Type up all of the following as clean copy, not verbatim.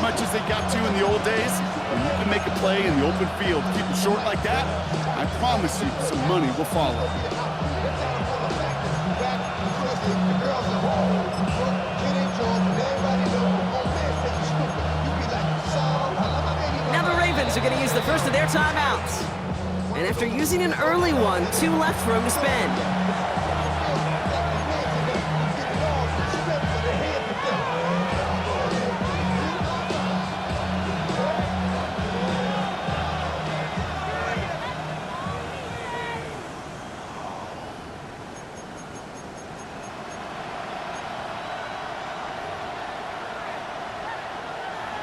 much as they got to in the old days, when you can make a play in the open field, keep it short like that, I promise you some money will follow. Now the Ravens are going to use the first of their timeouts. And after using an early one, 2 left for him to spend.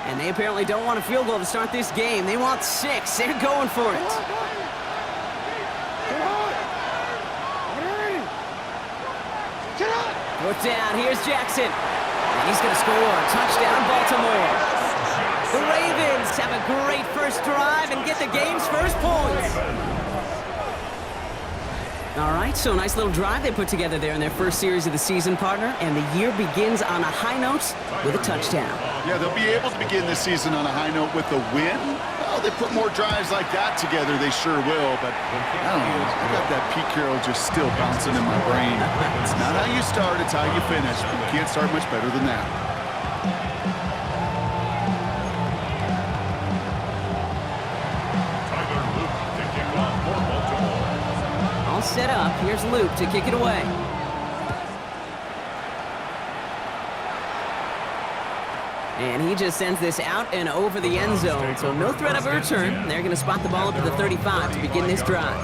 And they apparently don't want a field goal to start this game. They want 6. They're going for it. Put down. Here's Jackson. And he's going to score. Touchdown, Baltimore. The Ravens have a great first drive and get the game's first points. All right, so a nice little drive they put together there in their first series of the season, partner. And the year begins on a high note with a touchdown. Yeah, they'll be able to begin this season on a high note with a win. Well, they put more drives like that together, they sure will. But I don't know, I got that Pete Carroll just still bouncing in my brain. It's not how you start, it's how you finish. But you can't start much better than that. All set up. Here's Luke to kick it away. And he just sends this out and over the end zone. So no threat of a return. They're going to spot the ball up at the 35 to begin this drive.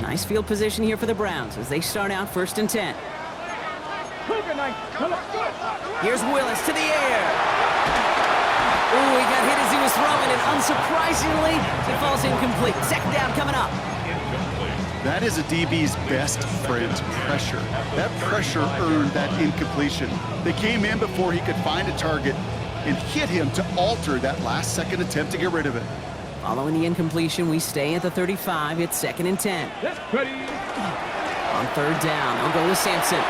Nice field position here for the Browns as they start out 1st and 10. Here's Willis to the air. Ooh, he got hit as he was throwing, and unsurprisingly, he falls incomplete. 2nd down coming up. That is a DB's best friend, pressure. That pressure earned that incompletion. They came in before he could find a target and hit him to alter that last-second attempt to get rid of it. Following the incompletion, we stay at the 35. It's 2nd and 10. On 3rd down, they'll go with Sampson.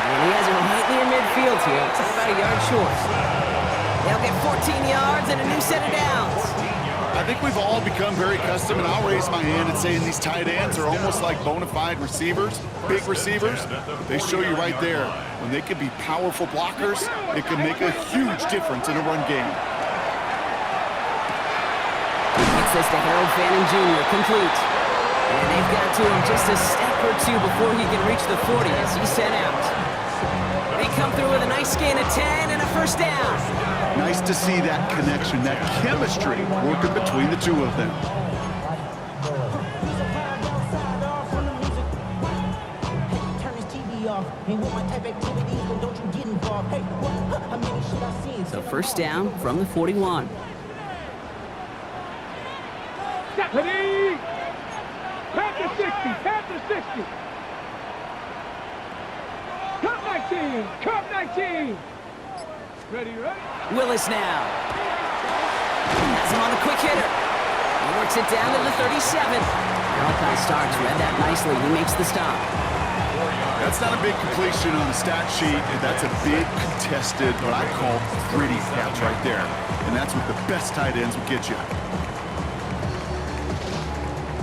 And he has it right near midfield here. It's about a yard short. They'll get 14 yards and a new set of downs. I think we've all become very accustomed, and I'll raise my hand and say these tight ends are almost like bona fide receivers, big receivers. They show you right there, when they can be powerful blockers, it can make a huge difference in a run game. Gets this to Harold Fannin Jr., complete. And they've got to him just a step or 2 before he can reach the 40 as he's sent out. They come through with a nice gain of 10 and a 1st down. Nice to see that connection, that chemistry working between the two of them. So 1st down from the 41. Tap to 60, tap to 60. Cup 19, cup 19. Ready? Willis now. Has him on the quick hitter. He works it down to the 37. Malachi Starks read that nicely. He makes the stop. That's not a big completion on the stat sheet. That's a big contested, what I call gritty catch right there. And that's what the best tight ends will get you.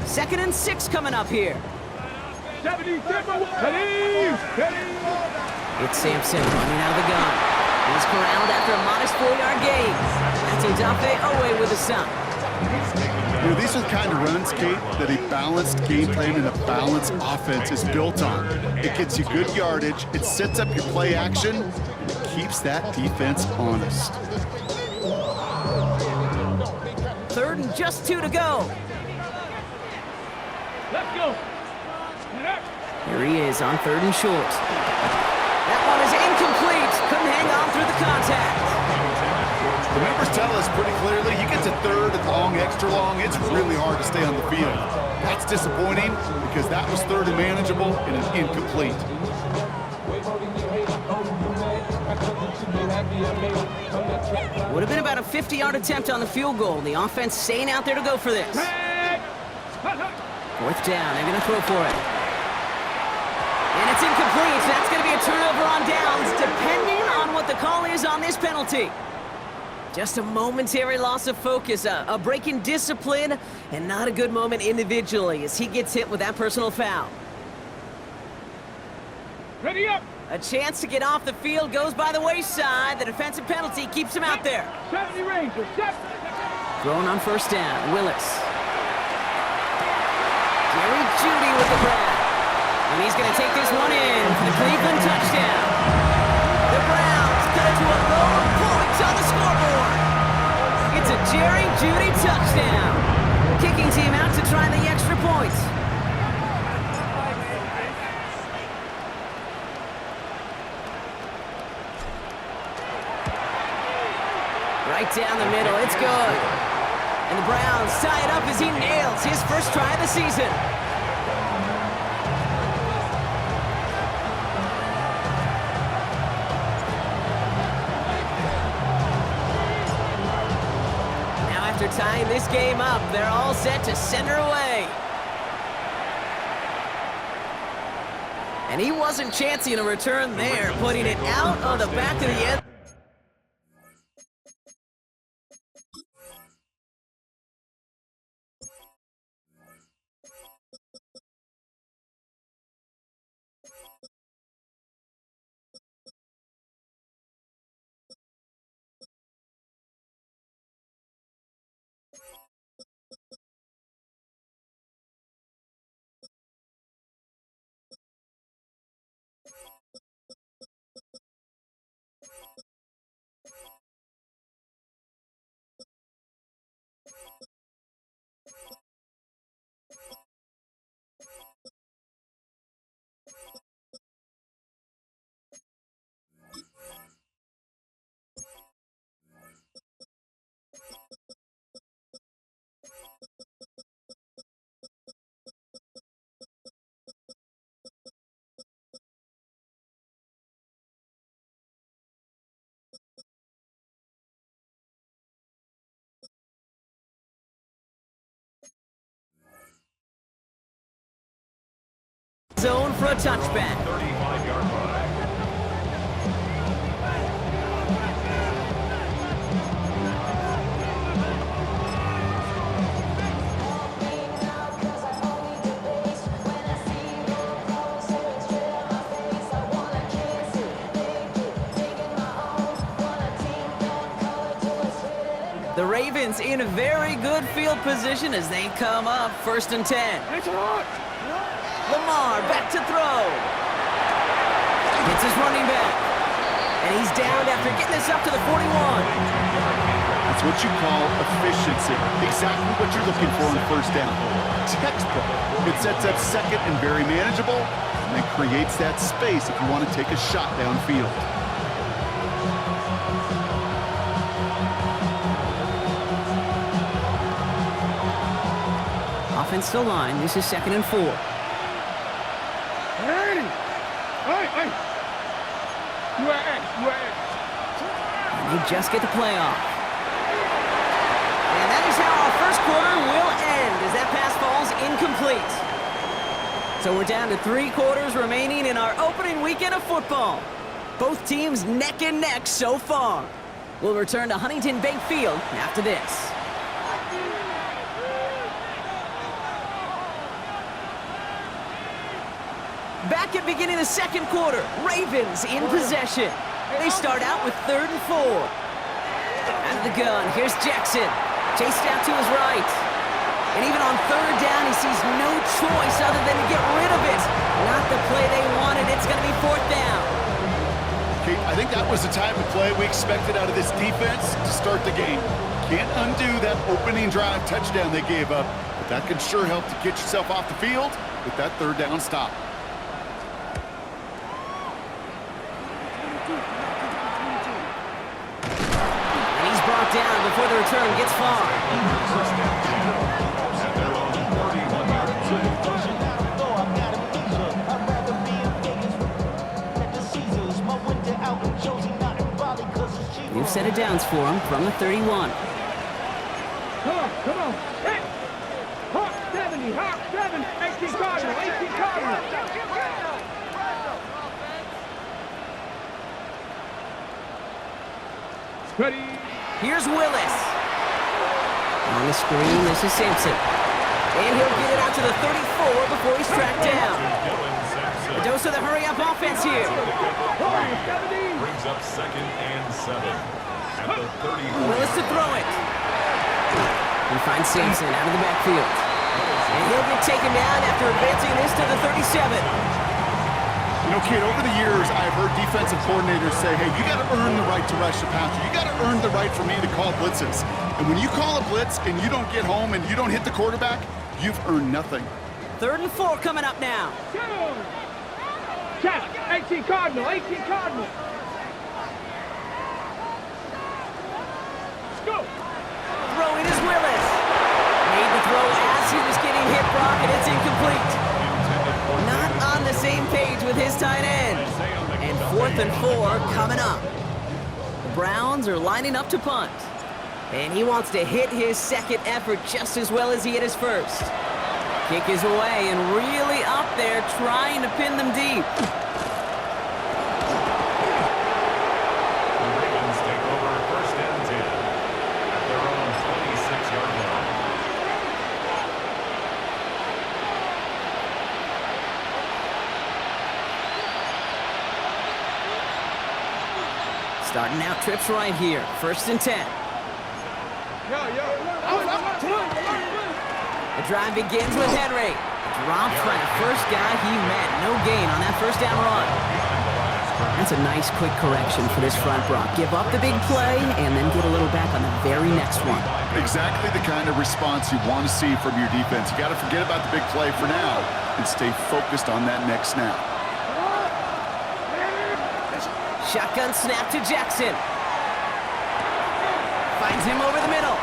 2nd and 6 coming up here. 70, It's Sampson running out of the gun. He's corralled after a modest 4-yard gain. That's Odafe Owe with a stop. You know, these are the kind of runs, Kate, that a balanced game plan and a balanced offense is built on. It gets you good yardage, it sets up your play action, and it keeps that defense honest. 3rd and just 2 to go. Let's go. Here he is on 3rd and short. That one is incomplete. Couldn't hang on through the contact. The numbers tell us pretty clearly, you get to 3rd and long, extra long, it's really hard to stay on the field. That's disappointing because that was 3rd and manageable and an incomplete. Would have been about a 50-yard attempt on the field goal. The offense staying out there to go for this. Fourth down. They're going to throw for it. And it's incomplete. That's going to be a turnover on downs, depending on what the call is on this penalty. Just a momentary loss of focus, a break in discipline, and not a good moment individually as he gets hit with that personal foul. Ready up. A chance to get off the field goes by the wayside. The defensive penalty keeps him out there. 70 Rangers. 70. Thrown on first down. Willis. Jerry Jeudy with the grab. And he's going to take this one in for the Cleveland touchdown. The Browns cut it to a low point on the scoreboard. It's a Jerry Jeudy touchdown. Kicking team out to try the extra points. Right down the middle, it's good. And the Browns tie it up as he nails his first try of the season. Now after tying this game up, they're all set to send her away. And he wasn't chancing a return there, putting it out on the back of the end. Zone for a touchback. 35-yard line. The Ravens in a very good field position as they come up 1st and 10. Lamar back to throw. It's his running back. And he's down after getting this up to the 41. That's what you call efficiency. Exactly what you're looking for on first down. Textbook. It sets up second and very manageable, and it creates that space if you want to take a shot downfield. Offensive line, this is 2nd and 4. Hey. You are X. And they just get the play off. And that is how our first quarter will end as that pass falls incomplete. So we're down to 3 quarters remaining in our opening weekend of football. Both teams neck and neck so far. We'll return to Huntington Bank Field after this. Back at beginning of the second quarter, Ravens in possession. They start out with 3rd and 4. Out of the gun, here's Jackson. Chased out to his right. And even on 3rd down, he sees no choice other than to get rid of it. Not the play they wanted. It's going to be 4th down. Okay, I think that was the type of play we expected out of this defense to start the game. Can't undo that opening drive touchdown they gave up, but that can sure help to get yourself off the field with that 3rd down stop. Down before the return gets far. New set of downs for him from the 31. Come on, come on. Hit! Hawk 70, Hawk 7, 18 Cardinal, 18 Cardinal. Ready. Here's Willis. On the screen, this is Sampson. And he'll get it out to the 34 before he's tracked down. A dose of the hurry-up offense here. Brings up 2nd and 7 at the 30. Willis to throw it. He finds Sampson out of the backfield. And he'll get taken down after advancing this to the 37. You know, kid, over the years, I've heard defensive coordinators say, hey, you got to earn the right to rush the passer. You got to earn the right for me to call blitzes. And when you call a blitz and you don't get home and you don't hit the quarterback, you've earned nothing. 3rd and 4 coming up now. Check, 18 Cardinal, 18 Cardinal. Let's go. Throw it is Willis. Made the throw as he was getting hit, Brock, and it's incomplete. Not on the same page with his tight end. And 4th and 4 coming up. The Browns are lining up to punt. And he wants to hit his second effort just as well as he hit his first. Kick is away and really up there trying to pin them deep. The Ravens take over 1st and 10 at their own 26-yard line. Starting out trips right here. 1st and 10. The drive begins with Henry. Dropped by the first guy he met. No gain on that first down run. That's a nice quick correction for this front, Brock. Give up the big play and then get a little back on the very next one. Exactly the kind of response you want to see from your defense. You got to forget about the big play for now and stay focused on that next snap. Shotgun snap to Jackson. Finds him over the middle.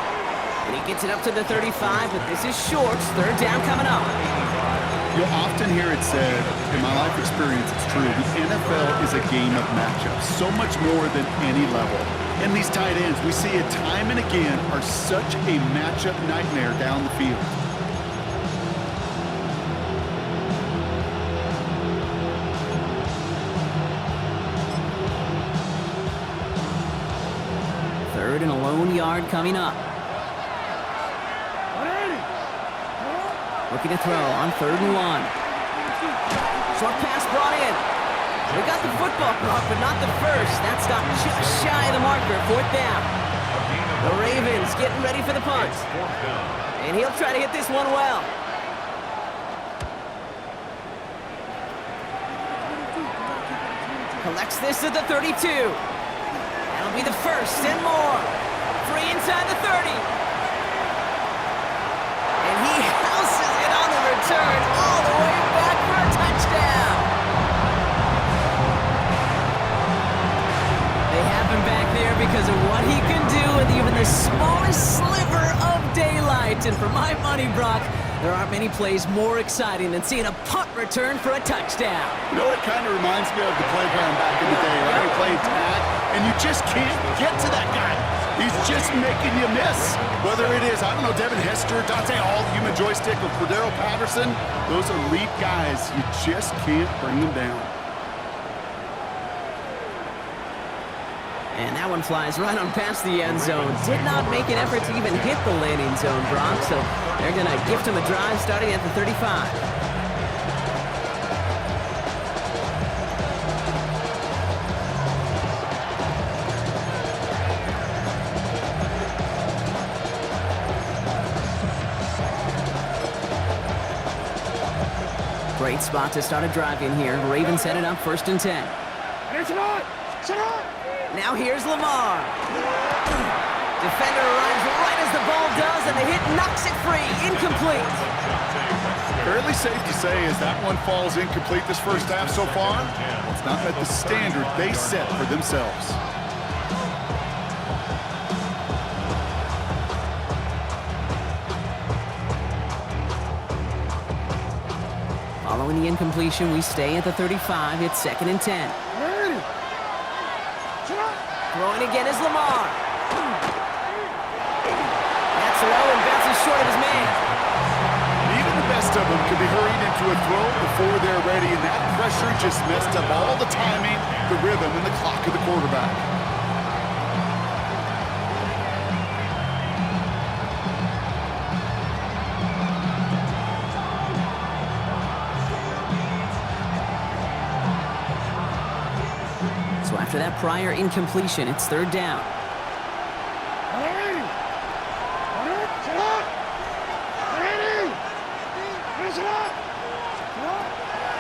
And he gets it up to the 35, but this is short. 3rd down coming up. You'll often hear it said, in my life experience, it's true, the NFL is a game of matchups, so much more than any level. And these tight ends, we see it time and again, are such a matchup nightmare down the field. Third and a lone yard coming up. Looking to throw on 3rd and 1. Short pass brought in. We got the football, Brock, but not the first. That stopped just shy of the marker. 4th down. The Ravens getting ready for the punt. And he'll try to hit this one well. Collects this at the 32. That'll be the first and more. Free inside the 30. And he houses it on the return all the way back for a touchdown. They have him back there because of what he can do with even the smallest sliver of daylight. And for my money, Brock, there aren't many plays more exciting than seeing a punt return for a touchdown. You know, it kind of reminds me of the playground back in the day, right? Playing tag, and you just can't get to that guy. He's just making you miss. Whether it is, I don't know, Devin Hester, Dante Hall, Human Joystick, or Cordero Patterson, those elite guys, you just can't bring them down. And that one flies right on past the end zone. Did not make an effort to even hit the landing zone, Brock, so they're going to gift him a drive starting at the 35. Great spot to start a drive in here. Ravens set it up 1st and 10. Now here's Lamar. Defender arrives right as the ball does, and the hit knocks it free. Incomplete. Fairly safe to say as that one falls incomplete this first half so far, it's not met the standard they set for themselves. Following the incompletion, we stay at the 35. It's 2nd and 10. Throwing it again is Lamar. That's low and bounces short of his man. Even the best of them could be hurried into a throw before they're ready, and that pressure just messed up all the timing, the rhythm, and the clock of the quarterback. So after that prior incompletion, it's third down.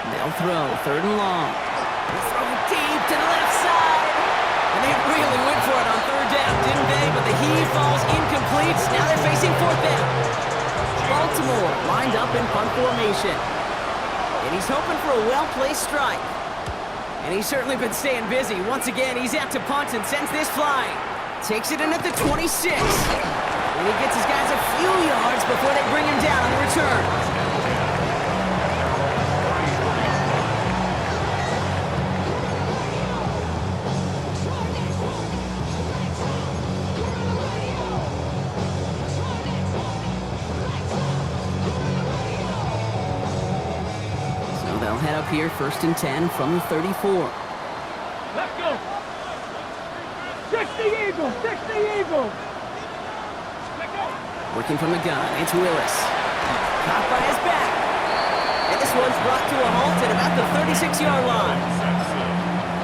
They'll throw, third and long. They throw deep to the left side. And they really went for it on third down, didn't they? But the heave falls incomplete. Now they're facing fourth down. Baltimore lined up in punt formation. And he's hoping for a well-placed strike. And he's certainly been staying busy. Once again, he's out to punt and sends this flying. Takes it in at the 26. And he gets his guys a few yards before they bring him down on the return. They'll head up here, first and 10 from the 34. Let's go. 60 Eagles, 60 Eagles. Let's go. Working from the gun, it's Willis. Caught by his back. And this one's brought to a halt at about the 36-yard line.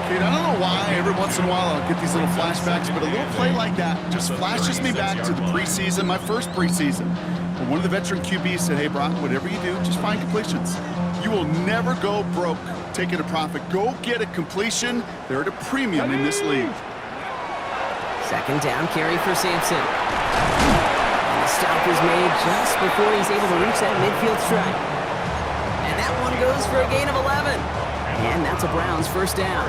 Kid, I don't know why every once in a while I'll get these little flashbacks, but a little play like that just flashes me back to the preseason, my first preseason. When one of the veteran QBs said, hey, Brock, whatever you do, just find completions. You will never go broke taking a profit. Go get a completion. They're at a premium in this league. Second down carry for Sampson. And the stop is made just before he's able to reach that midfield strike. And that one goes for a gain of 11. And that's a Browns first down.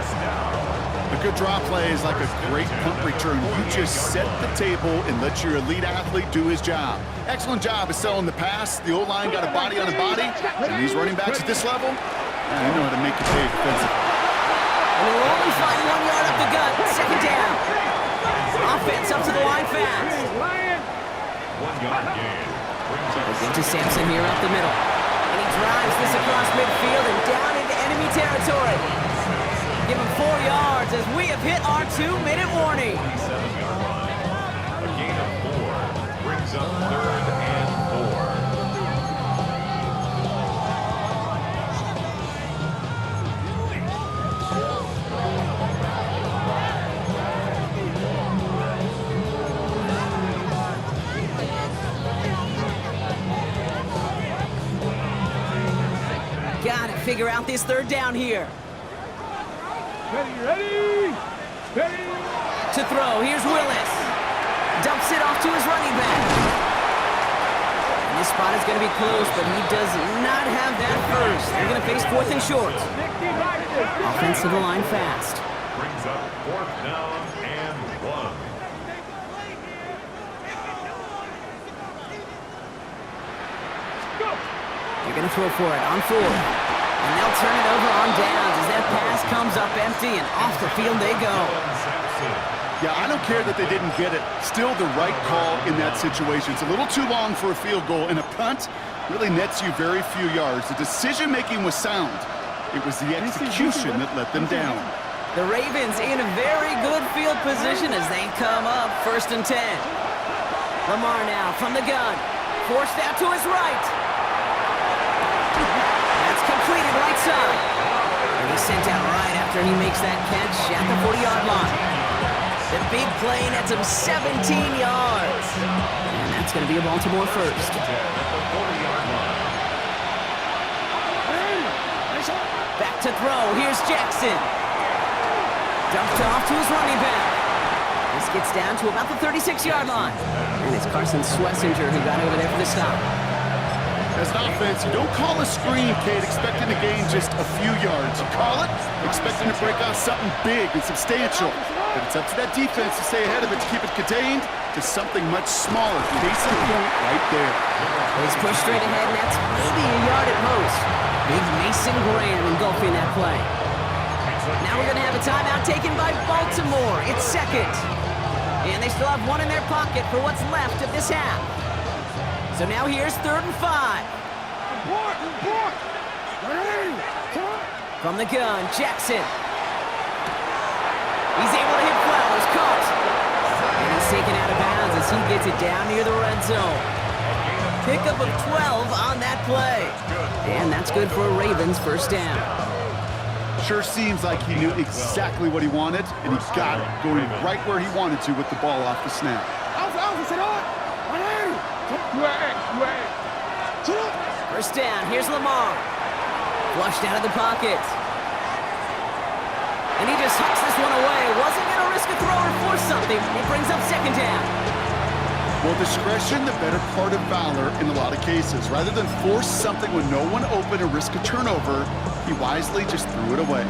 A good draw play is like a great punt return. You just set the table and let your elite athlete do his job. Excellent job of selling the pass. The O-line got a body on a body. And these running backs at this level, they know how to make you pay defensively. And they'll only find 1 yard up the gut. Second down. Offense up to the line fast. 1 yard gain. Looking to Sampson here up the middle. And he drives this across midfield and down into enemy territory. Give him 4 yards as we have hit our 2-minute warning. 7-yard line. A gain of 4 brings up third and 4. Got to figure out this third down here. Ready. To throw, here's Willis. Dumps it off to his running back. And this spot is going to be close, but he does not have that first. They're going to face fourth and short. Offense to the line fast. Brings up fourth down and 1. They're going to throw for it on fourth. And they'll turn it over on downs as that pass comes up empty and off the field they go. Yeah, I don't care that they didn't get it. Still the right call in that situation. It's a little too long for a field goal, and a punt really nets you very few yards. The decision-making was sound. It was the execution that let them down. The Ravens in a very good field position as they come up first and 10. Lamar now from the gun. Forced out to his right. That's completed right side. And he's sent out right after he makes that catch at the 40-yard line. The big play nets him 17 yards. And that's going to be a Baltimore first. Back to throw. Here's Jackson. Dumped off to his running back. This gets down to about the 36-yard line. And it's Carson Schlesinger who got over there for the stop. As an offense, you don't call a screen, Kate, expecting to gain just a few yards. You call it expecting to break out something big and substantial. But it's up to that defense to stay ahead of it, to keep it contained to something much smaller. Case in point right there. He's pushed straight ahead, and that's maybe a yard at most. Big Mason Graham engulfing that play. Now we're going to have a timeout taken by Baltimore. It's second. And they still have one in their pocket for what's left of this half. So now here's 3rd and 5. From the gun, Jackson. He's able to hit Flowers, caught. And he's taken out of bounds as he gets it down near the red zone. Pickup of 12 on that play. And that's good for a Ravens first down. Sure seems like he knew exactly what he wanted, and he got it, going right where he wanted to with the ball off the snap. First down, here's Lamar. Flushed out of the pocket. And he just hucks this one away. Wasn't going to risk a throw or force something. It brings up 2nd down. Well, discretion, the better part of valor in a lot of cases. Rather than force something when no one open or risk a turnover, he wisely just threw it away.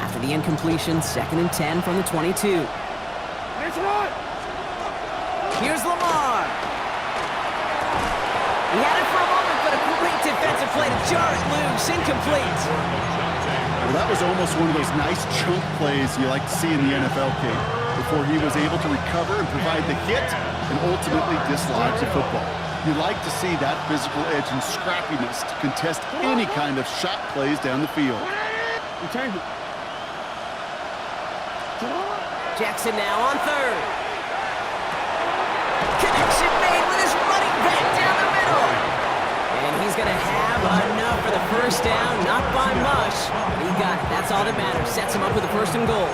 After the incompletion, 2nd and 10 from the 22. Here's Lamar. He had it for a moment, but a great defensive play to jar it loose. Incomplete. Well, that was almost one of those nice chunk plays you like to see in the NFL, Kate, before he was able to recover and provide the hit and ultimately dislodge the football. You like to see that physical edge and scrappiness to contest any kind of shot plays down the field. Jackson now on 3rd. Connection made with his running back down the middle. And he's going to have enough for the first down, not by much. But he got it. That's all that matters. Sets him up with a 1st and goal.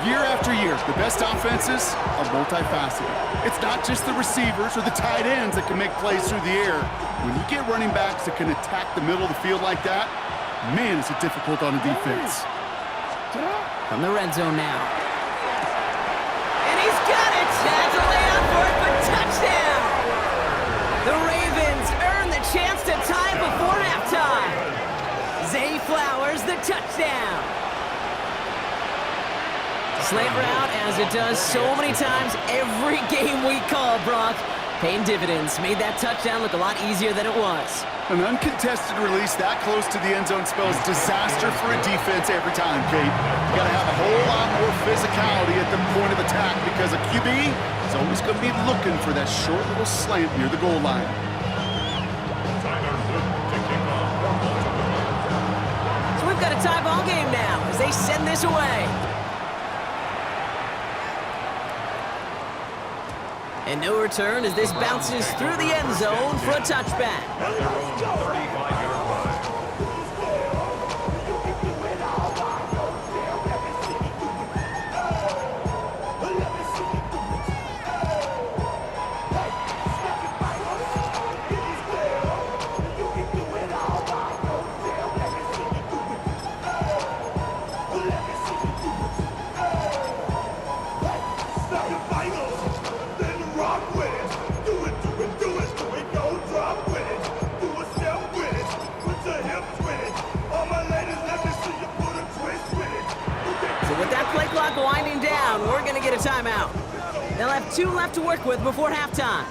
Year after year, the best offenses are multifaceted. It's not just the receivers or the tight ends that can make plays through the air. When you get running backs that can attack the middle of the field like that, man, is it difficult on a defense. From the red zone now. And he's got it! That's a layout for it, but touchdown! The Ravens earn the chance to tie before halftime. Zay Flowers, the touchdown. Slant route, as it does so many times every game we call, Brock. Paying dividends. Made that touchdown look a lot easier than it was. An uncontested release that close to the end zone spells disaster for a defense every time, Kate. You got to have a whole lot more physicality at the point of attack because a QB is always going to be looking for that short little slant near the goal line. So we've got a tie ball game now as they send this away. And no return as this bounces through the end zone for a touchback. At their own 35-yard line. Winding down, we're going to get a timeout. They'll have 2 left to work with before halftime.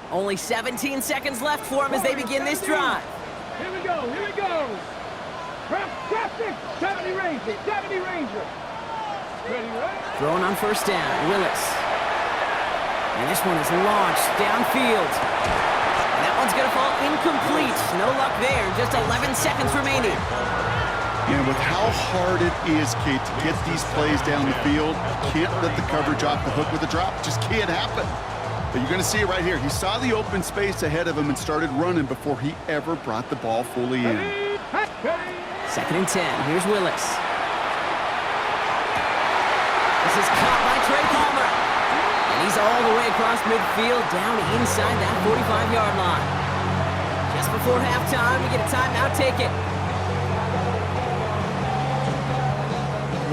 Only 17 seconds left for them as they begin this drive. Here we go, here we go. Drop 70 Ranger, 70 Ranger. Ready, right? Throwing on first down, Willis. And this one is launched downfield. And that one's going to fall incomplete. No luck there, just 11 seconds remaining. And with how hard it is, Kate, to get these plays down the field, you can't let the coverage off the hook with a drop. It just can't happen. But you're going to see it right here. He saw the open space ahead of him and started running before he ever brought the ball fully in. 2nd and 10. Here's Willis. This is caught by Trey Palmer. And he's all the way across midfield, down inside that 45-yard line. Just before halftime, we get a timeout. Take it.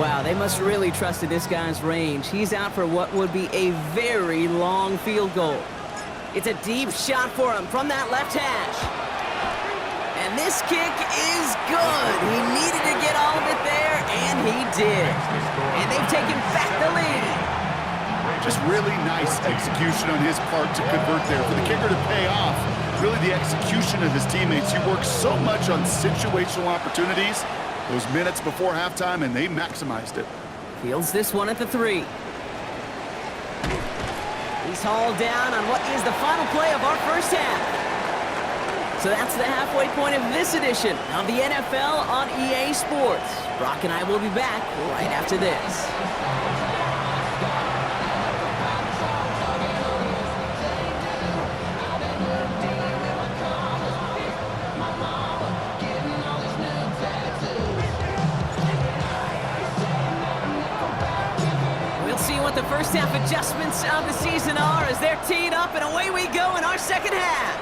Wow, they must really trust in this guy's range. He's out for what would be a very long field goal. It's a deep shot for him from that left hash. And this kick is good. He did. And they've taken back the lead. Just really nice execution on his part to convert there. For the kicker to pay off, really the execution of his teammates. He works so much on situational opportunities those minutes before halftime, and they maximized it. Fields this one at the 3. He's hauled down on what is the final play of our first half. So that's the halfway point of this edition of the NFL on EA Sports. Brock and I will be back right after this. We'll see what the first half adjustments of the season are as they're teed up, and away we go in our second half.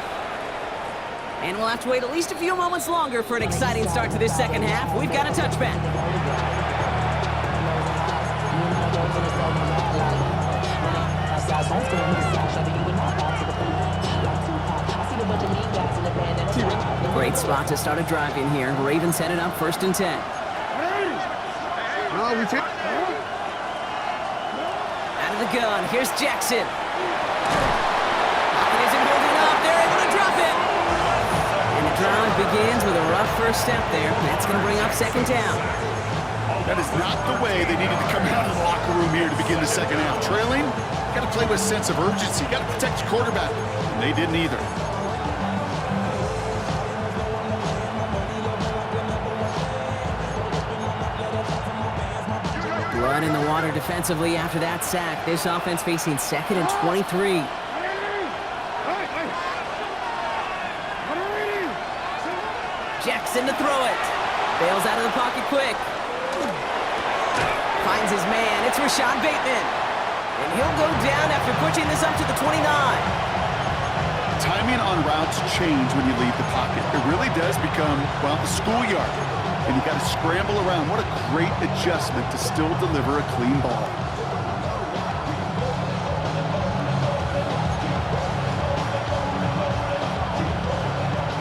And we'll have to wait at least a few moments longer for an exciting start to this second half. We've got a touchback. Great spot to start a drive in here. Ravens headed up 1st and 10. Out of the gun, here's Jackson. It isn't holding up. They're able to drop it. Drive begins with a rough first step there. That's going to bring up 2nd down. That is not the way they needed to come out of the locker room here to begin the second half. Trailing, got to play with a sense of urgency. Got to protect your quarterback. And they didn't either. Blood in the water defensively after that sack. This offense facing 2nd and 23. Jackson to throw it. Bails out of the pocket quick. Finds his man. It's Rashad Bateman. And he'll go down after pushing this up to the 29. Timing on routes change when you leave the pocket. It really does become, well, the schoolyard. And you got to scramble around. What a great adjustment to still deliver a clean ball.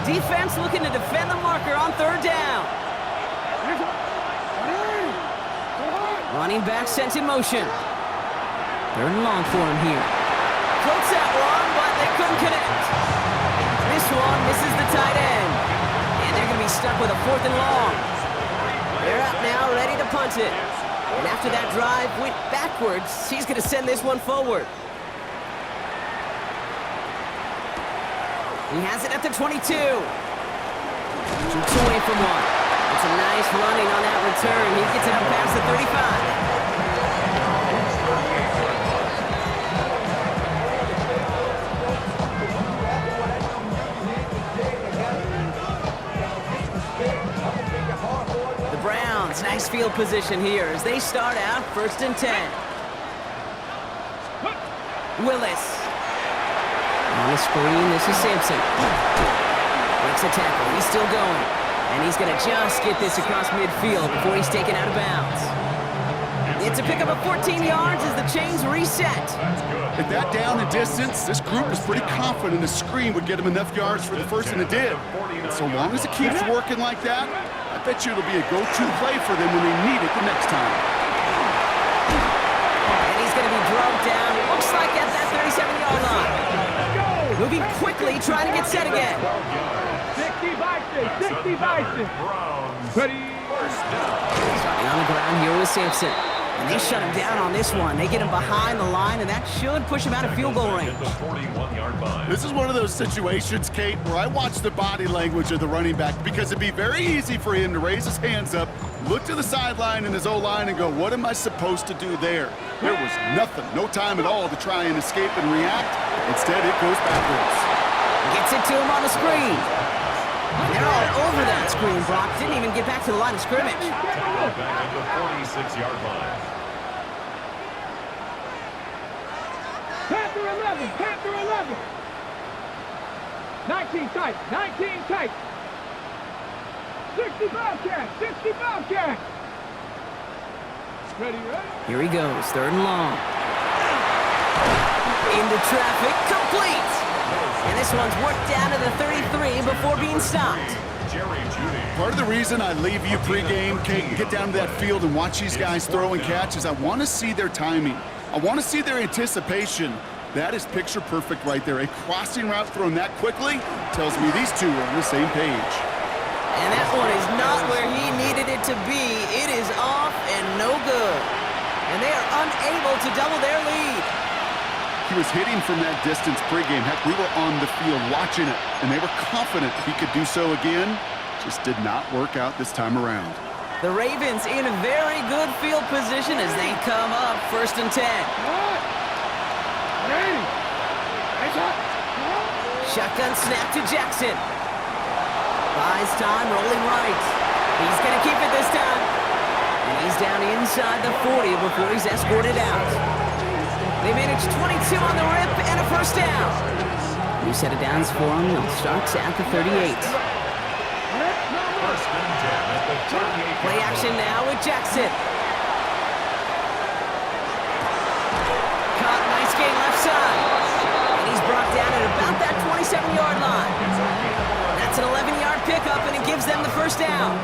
Defense looking to defend the marker on 3rd down. Running back sent in motion. 3rd and long for him here. Floats that one, but they couldn't connect. This one misses the tight end. And they're going to be stuck with a 4th and long. They're out now, ready to punt it. And after that drive went backwards, he's going to send this one forward. He has it at the 22. Shoots away from one. It's a nice running on that return. He gets it up past the 35. The Browns, nice field position here as they start out 1st and 10. Willis. On the screen, this is Sampson. Breaks a tackle. He's still going. And he's going to just get this across midfield before he's taken out of bounds. It's a pickup of 14 yards as the chains reset. At that down and distance, this group was pretty confident the screen would get him enough yards for the first, and it did. And so long as it keeps working like that, I bet you it'll be a go-to play for them when they need it the next time. And he's going to be drugged down. Looks like at that 37-yard line. Moving quickly, trying to get set again. 60 Bison. Ready. Starting on the ground here with Sampson. And they shut him down on this one. They get him behind the line, and that should push him out of field goal range. This is one of those situations, Kate, where I watch the body language of the running back because it'd be very easy for him to raise his hands up, look to the sideline and his O-line and go, what am I supposed to do there? There was nothing, no time at all to try and escape and react. Instead, it goes backwards. Gets it to him on the screen. And they're all over that screen, Brock. Didn't even get back to the line of scrimmage. Back at the 46-yard line. Panther 11. 19 tight. 60 Bobcat. Ready. Here he goes, 3rd and long. Into traffic, complete. And this one's worked down to the 33 before being stopped. Jerry Jeudy. Part of the reason I leave you pregame, Kate, get down to that field and watch these guys throw and catch is I want to see their timing. I want to see their anticipation. That is picture perfect right there. A crossing route thrown that quickly tells me these two are on the same page. And that one is not where he needed it to be. It is off and no good. And they are unable to double their lead. He was hitting from that distance pregame. Heck, we were on the field watching it, and they were confident he could do so again. Just did not work out this time around. The Ravens in a very good field position as they come up 1st and 10. Shotgun snap to Jackson. Buys time, rolling right. He's going to keep it this time. And he's down inside the 40 before he's escorted out. They manage 22 on the rip and a first down. New set of downs for them. They'll start at the 38. First and 10 at the 38. Play action now with Jackson. Caught, nice gain left side. And he's brought down at about that 27-yard line. That's an 11-yard pickup, and it gives them the first down.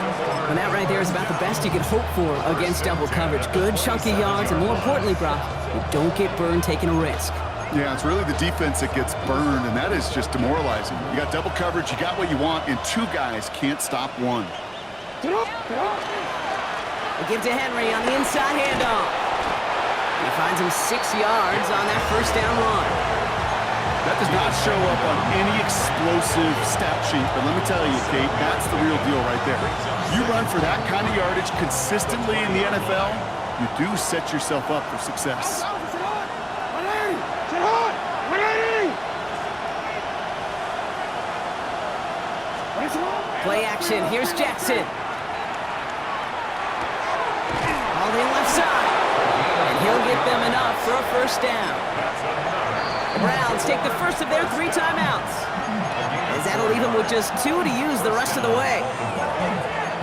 And that right there is about the best you could hope for against double coverage. Good chunky yards, and more importantly, Brock, you don't get burned taking a risk. Yeah, it's really the defense that gets burned, and that is just demoralizing. You got double coverage, you got what you want, and two guys can't stop one. They give to Henry on the inside handoff. He finds him 6 yards on that first down run. That does not show up on any explosive stat sheet, but let me tell you, Kate, that's the real deal right there. You run for that kind of yardage consistently in the NFL, you do set yourself up for success. Play action, here's Jackson. All in left side. And he'll get them enough for a first down. The Browns take the first of their 3 timeouts. As that'll leave them with just 2 to use the rest of the way.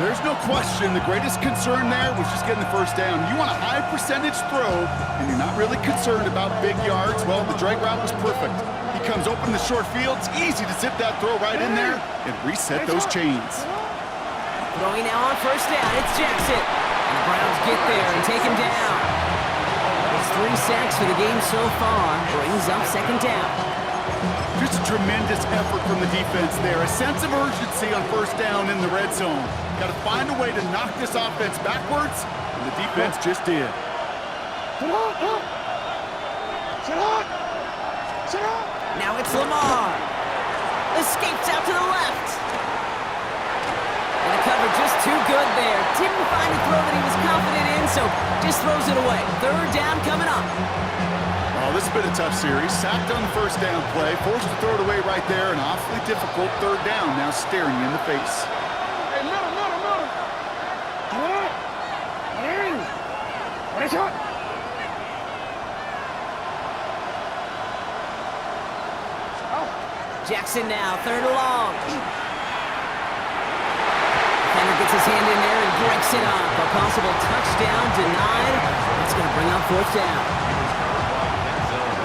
There's no question the greatest concern there was just getting the first down. You want a high percentage throw, and you're not really concerned about big yards. Well, the drag route was perfect. He comes open the short field. It's easy to zip that throw right in there and reset those chains. Throwing now on first down, it's Jackson. And the Browns get there and take him down. His 3 sacks for the game so far brings up second down. Just a tremendous effort from the defense there. A sense of urgency on first down in the red zone. Got to find a way to knock this offense backwards, and the defense just did. Now it's Lamar. Escapes out to the left. And the cover just too good there. Didn't find a throw that he was confident in, so just throws it away. Third down coming up. Oh, this has been a tough series. Sacked on the first down play, forced to throw it away right there. An awfully difficult third down now staring you in the face. Jackson now, third and long. Defender gets his hand in there and breaks it up. A possible touchdown denied. That's going to bring up fourth down.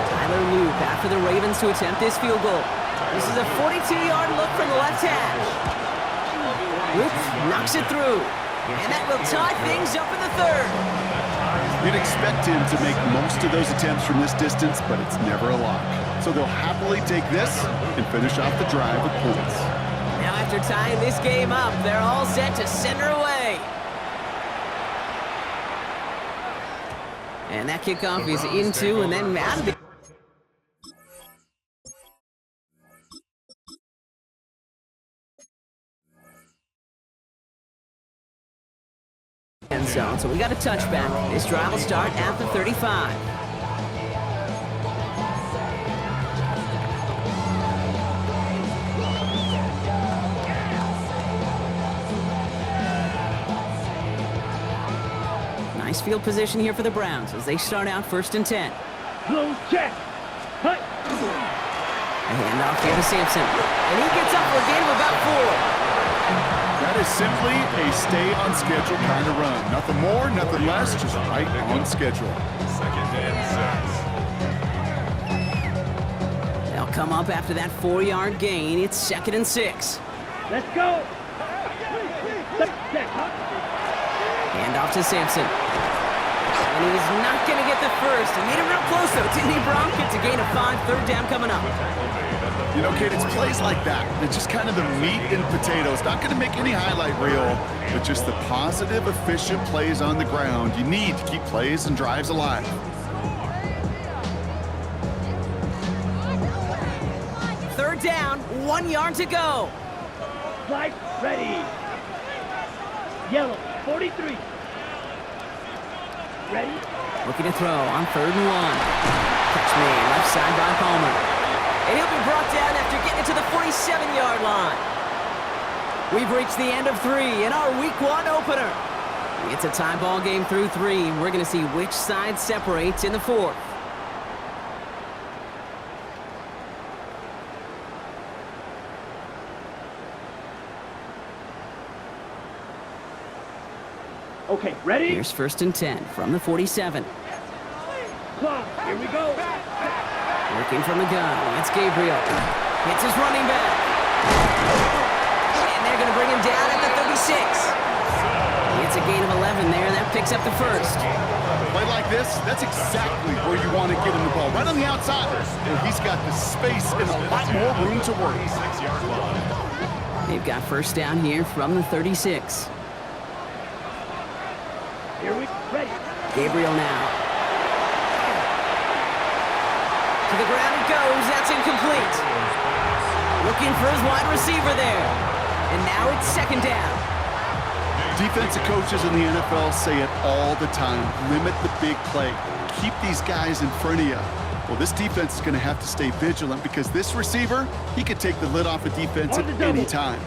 Tyler Loop after the Ravens to attempt this field goal. This is a 42-yard look from the left hash. Loop knocks it through. And that will tie things up in the third. You'd expect him to make most of those attempts from this distance, but it's never a lock. So they'll happily take this and finish off the drive with points. Now after tying this game up, they're all set to send her away. And that kickoff is into and then out of the end zone. So we got a touchback. This drive will start at the 35. Nice field position here for the Browns as they start out first and 10. Close check. Hut. A handoff here to Sampson. And he gets up for a gain of about 4. That is simply a stay on schedule kind of run. Nothing more, nothing less, just right on schedule. Second and 6. They'll come up after that 4-yard gain. It's second and 6. Let's go. Hand off to Sampson. And he's not going to get the first. He made it real close, though, didn't he, Bronk? It's a gain of 5, third down coming up. You know, Kate, it's plays like that. It's just kind of the meat and potatoes. Not going to make any highlight reel, but just the positive, efficient plays on the ground. You need to keep plays and drives alive. Third down, 1 yard to go. Flight ready. Yellow, 43. Ready? Looking to throw on 3rd and 1. Catch made, left side by Palmer. And he'll be brought down after getting it to the 47-yard line. We've reached the end of 3 in our Week 1 opener. It's a tie ball game through 3, and we're going to see which side separates in the 4th. Okay, ready? Here's 1st and 10 from the 47. Clock, here we go. Working from the gun, it's Gabriel. Hits his running back. And they're going to bring him down at the 36. It's a gain of 11 there, and that picks up the first. Play like this, that's exactly where you want to get him the ball. Right on the outside, where he's got the space and a lot more room to work. 6-yard line. They've got first down here from the 36. Here we ready. Gabriel now. To the ground it goes. That's incomplete. Looking for his wide receiver there. And now it's 2nd down. Defensive coaches in the NFL say it all the time. Limit the big play. Keep these guys in front of you. Well, this defense is going to have to stay vigilant because this receiver, he could take the lid off a defense at any time.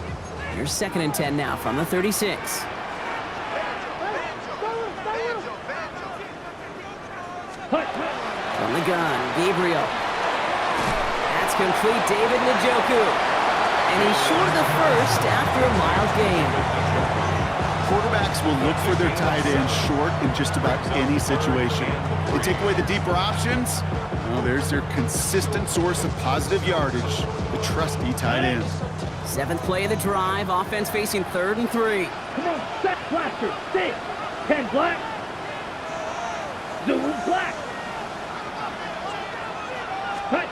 Here's 2nd and 10 now from the 36. From the gun, Gabriel. That's complete, David Njoku. And he's short of the first after a mild gain. Quarterbacks will look for their tight end short in just about any situation. They take away the deeper options. Well, there's their consistent source of positive yardage, the trusty tight end. 7th play of the drive, offense facing 3rd and 3. Come on, set blaster. 6. 10 black. Zoom black. Hut.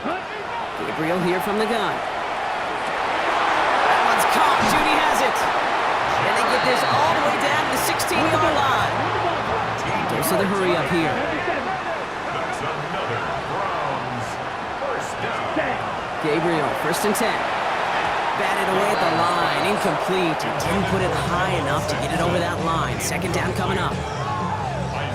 Gabriel here from the gun. That one's caught. Judy has it. And they get this all the way down to the 16-yard line. Dose of the hurry up here. That's another Browns first down. Gabriel, 1st and 10. Batted away at the line. Incomplete. He didn't put it high enough to get it over that line. 2nd down coming up.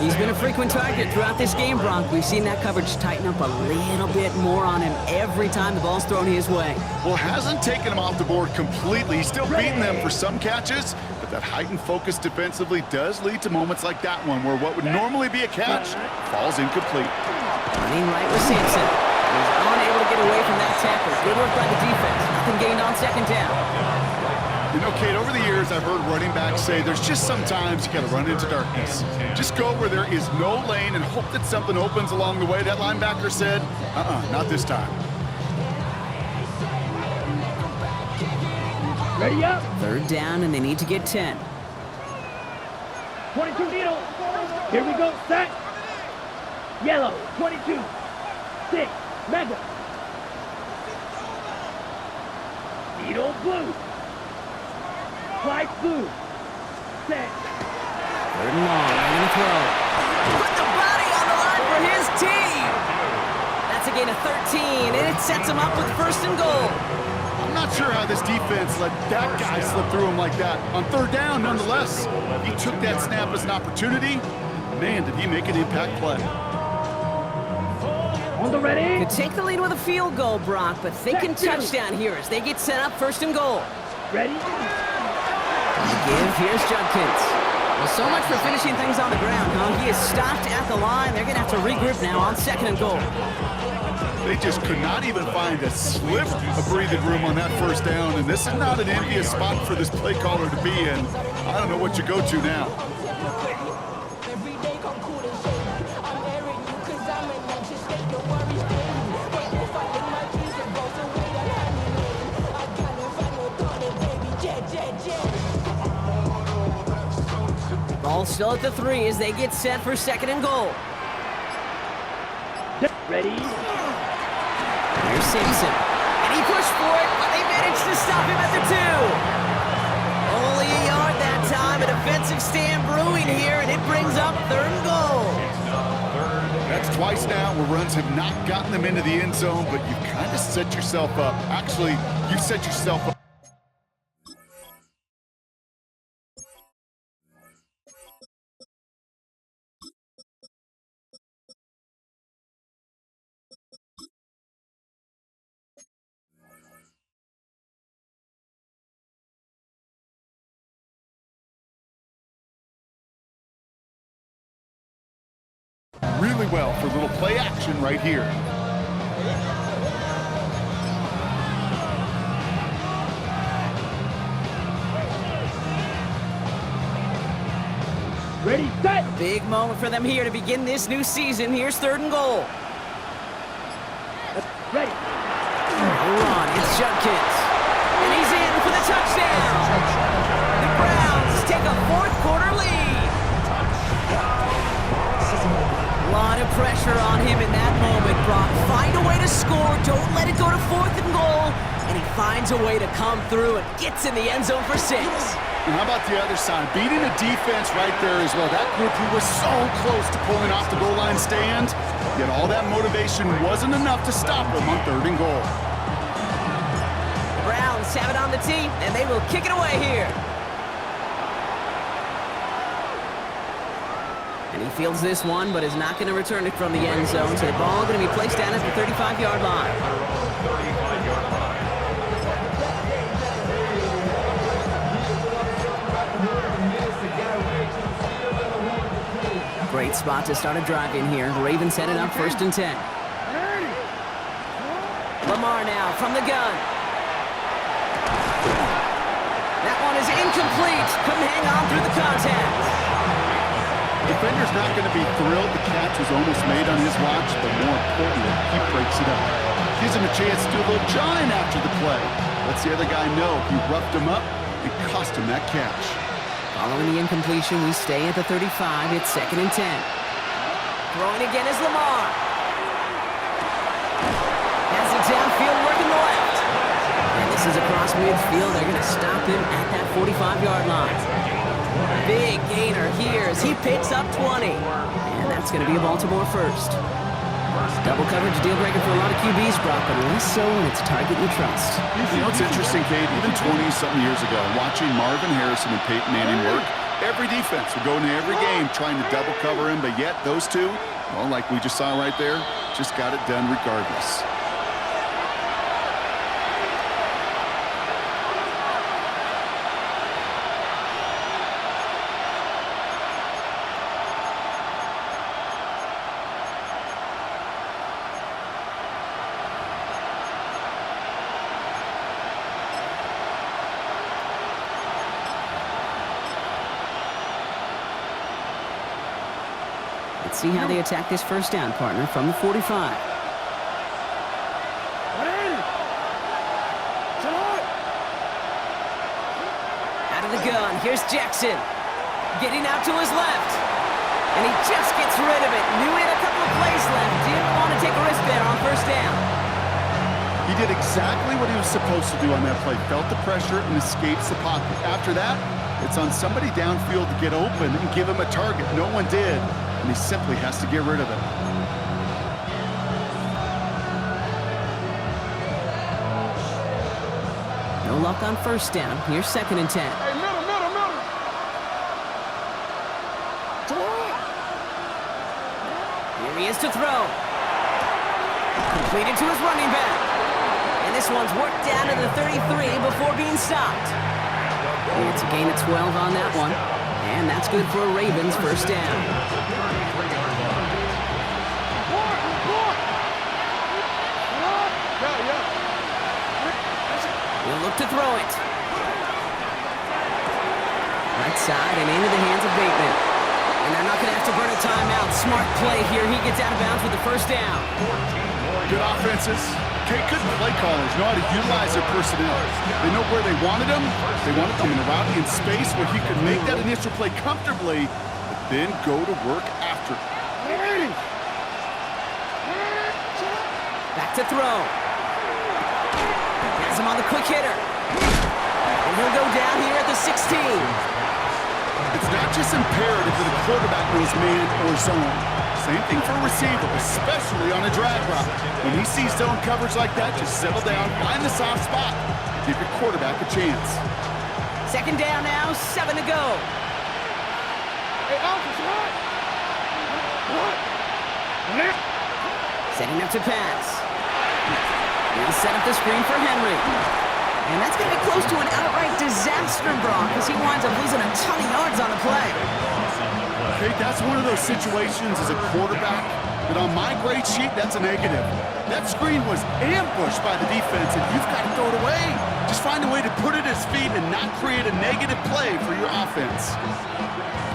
He's been a frequent target throughout this game, Bronk. We've seen that coverage tighten up a little bit more on him every time the ball's thrown his way. Well, hasn't taken him off the board completely. He's still beating them for some catches, but that heightened focus defensively does lead to moments like that one where what would normally be a catch falls incomplete. Running right with Sampson. He's unable to get away from that tackle. Good work by the defense. Nothing gained on 2nd down. You know, Kate, over the years, I've heard running backs say there's just sometimes you got to run into darkness. Just go where there is no lane and hope that something opens along the way. That linebacker said, not this time. Ready up. 3rd down, and they need to get 10. 22 needle. Here we go. Set. Yellow. 22. 6. Mega. Needle blue. Flight blue. Set. 3rd and long. They're going to throw. Put the body on the line for his team. That's a gain of 13, and it sets him up with 1st and goal. I'm not sure how this defense let that guy slip through him like that. On 3rd down, nonetheless, he took that snap as an opportunity. Man, did he make an impact play. On the ready. Could take the lead with a field goal, Brock, but thinking touchdown here as they get set up 1st and goal. Ready. Give, here's Judkins. Well, so much for finishing things on the ground, huh? He is stopped at the line. They're going to have to regroup now on 2nd and goal. They just could not even find a slip of breathing room on that 1st down, and this is not an envious spot for this play caller to be in. I don't know what you go to now. Ball still at the 3 as they get set for 2nd and goal. Ready? Here's Simpson. And he pushed for it, but they managed to stop him at the 2. Only a yard that time. A defensive stand brewing here, and it brings up 3rd and goal. That's twice now where runs have not gotten them into the end zone, but you've kind of set yourself up. Actually, you set yourself up. Really well for a little play action right here. Ready, set! Big moment for them here to begin this new season. Here's 3rd and goal. Ready. Run, it's Judkins. And he's in for the touchdown. The Browns take a 4th quarter lead. A lot of pressure on him in that moment, Brock. Find a way to score. Don't let it go to 4th and goal. And he finds a way to come through and gets in the end zone for 6. And how about the other side? Beating a defense right there as well. That group who was so close to pulling off the goal line stand, yet all that motivation wasn't enough to stop them on 3rd and goal. The Browns have it on the tee, and they will kick it away here. And he fields this one, but is not going to return it from the end zone. So the ball going to be placed down at the 35-yard line. Great spot to start a drive in here. Ravens headed up 1st and 10. Lamar now from the gun. That one is incomplete. Couldn't hang on through the contact. Defender's not going to be thrilled the catch was almost made on his watch, but more importantly, he breaks it up. Gives him a chance to do a little jawing after the play. Lets the other guy know he roughed him up and cost him that catch. Following the incompletion, we stay at the 35. It's 2nd and 10. Throwing again is Lamar. Has it downfield, working the left. And this is across midfield. They're going to stop him at that 45-yard line. Big gainer here as he picks up 20. And that's going to be a Baltimore first. Double coverage deal breaker for a lot of QBs, Brock, but less so when it's a target you trust. You know, it's interesting, Kate, even 20-something years ago, watching Marvin Harrison and Peyton Manning work, every defense would go into every game trying to double cover him, but yet those two, well, like we just saw right there, just got it done regardless. Let's see how they attack this 1st down, partner, from the 45. Out of the gun, here's Jackson. Getting out to his left. And he just gets rid of it. Knew he had a couple of plays left. Didn't want to take a risk there on 1st down. He did exactly what he was supposed to do on that play. Felt the pressure and escapes the pocket. After that, it's on somebody downfield to get open and give him a target. No one did. And he simply has to get rid of it. No luck on 1st down. Here's 2nd and 10. Hey, middle. Here he is to throw. Completed to his running back. And this one's worked down to the 33 before being stopped. And it's a gain of 12 on that one. And that's good for a Ravens 1st down. He'll look to throw it. Right side and into the hands of Bateman. And they're not going to have to burn a timeout. Smart play here. He gets out of bounds with the 1st down. Good offenses Okay, good play callers know how to utilize their personnel. They know where they wanted him. They wanted him in a route in space where he could make that initial play comfortably, but then go to work after. Back to throw. Has him on the quick hitter. And he'll go down here at the 16. It's not just imperative that a quarterback knows man or zone. Same thing for a receiver, especially on a drag route. When he sees zone coverage like that, just settle down, find the soft spot. Give your quarterback a chance. Second down now, 7 to go. Hey, officer, what? What? Setting up to pass. He'll set up the screen for Henry. And that's going to be close to an outright disaster, Brock, because he winds up losing a ton of yards on the play. Okay, that's one of those situations as a quarterback that on my grade sheet, that's a negative. That screen was ambushed by the defense, and you've got to throw it away. Just find a way to put it at his feet and not create a negative play for your offense.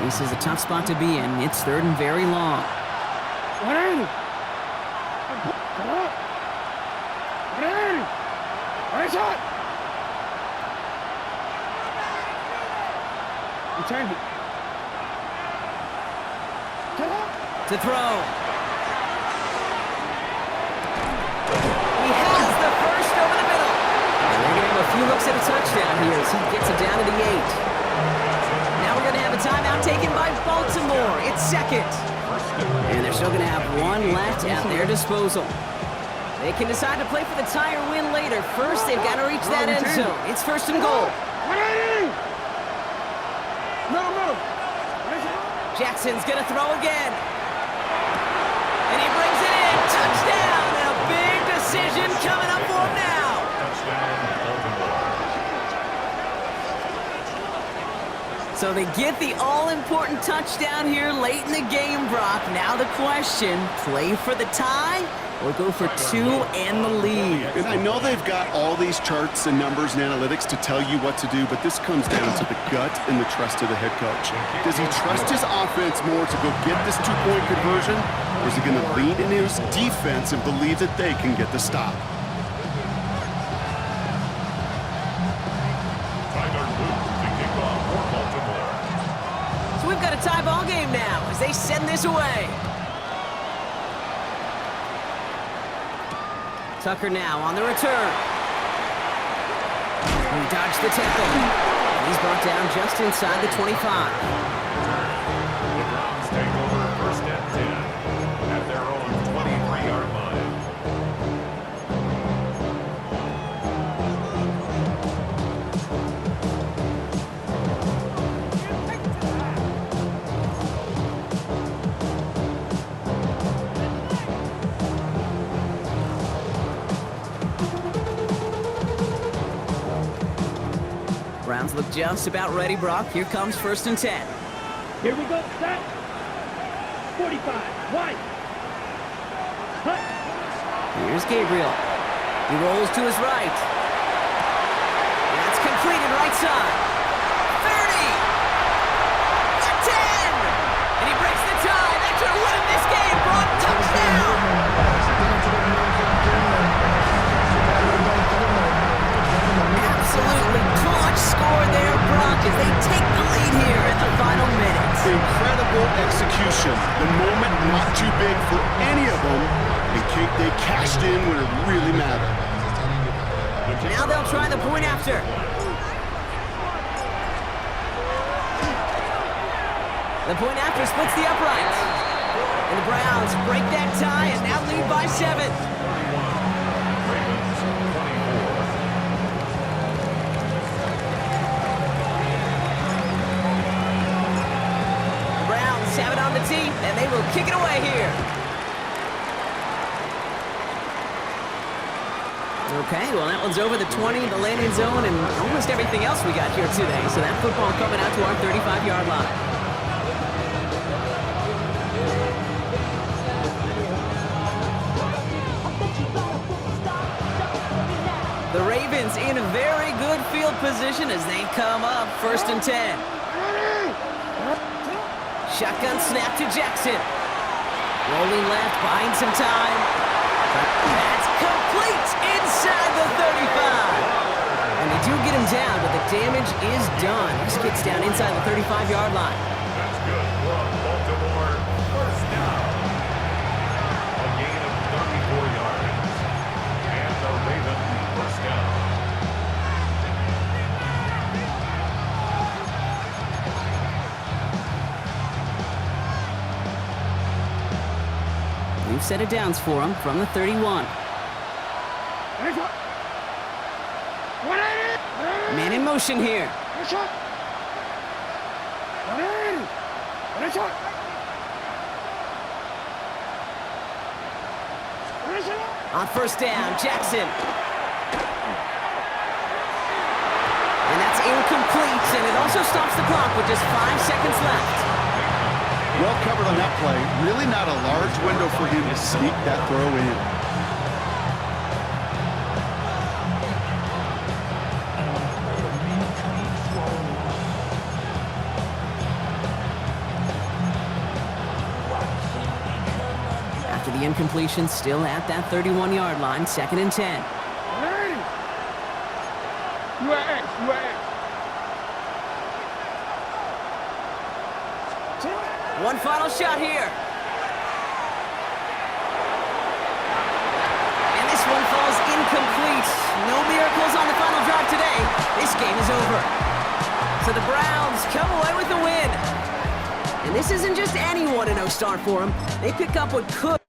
This is a tough spot to be in. It's third and very long. What ain't it? What? What ain't it? What is that? Return it. To throw. He has the first over the middle. And they're giving him a few looks at a touchdown here as he gets it down to the 8. Now we're going to have a timeout taken by Baltimore. It's second. And they're still going to have one left at their disposal. They can decide to play for the tie or win later. First, they've got to reach that end zone. It's first and goal. No. Jackson's going to throw again. And he brings it in. Touchdown. And a big decision coming up for him now. So they get the all-important touchdown here late in the game, Brock. Now the question, play for the tie or go for 2 and the lead? And I know they've got all these charts and numbers and analytics to tell you what to do, but this comes down to the gut and the trust of the head coach. Does he trust his offense more to go get this 2-point conversion, or is he going to lean in his defense and believe that they can get the stop? So we've got a tie ball game now as they send this away. Tucker now on the return. He dodged the tackle. He's brought down just inside the 25. The Browns take over first and 10 at their own 23-yard line. Browns look just about ready, Brock. Here comes first and 10. Here we go. Set. 45. Wide. Cut. Here's Gabriel. He rolls to his right. That's completed right side. 30. The 10. And he breaks the tie. That could have won this game. Brock, touchdown. Absolutely clutch score there, Brock, as they take the lead here in the final minutes. Incredible execution. The moment not too big for any of them, and they cashed in when it really mattered. Now they'll try the point after. The point after splits the uprights. And the Browns break that tie and now lead by 7. Have it on the tee, and they will kick it away here. Okay, well, that one's over the 20, the landing zone, and almost everything else we got here today. So that football coming out to our 35-yard line. The Ravens in a very good field position as they come up first and 10. Shotgun snap to Jackson. Rolling left, buying some time. That's Complete inside the 35. And they do get him down, but the damage is done. This gets down inside the 35-yard line. That's good for a Baltimore first down. A gain of 34 yards. And the Ravens first down. New set of downs for him from the 31. Man in motion here. On first down, Jackson. And that's incomplete, and it also stops the clock with just 5 seconds left. Well covered on that play. Really not a large window for him to sneak that throw in. After the incompletion, still at that 31-yard line, 2nd and 10. You are X. One final shot here. And this one falls incomplete. No miracles on the final drive today. This game is over. So the Browns come away with the win. And this isn't just any 1-0 start for them. They pick up what could.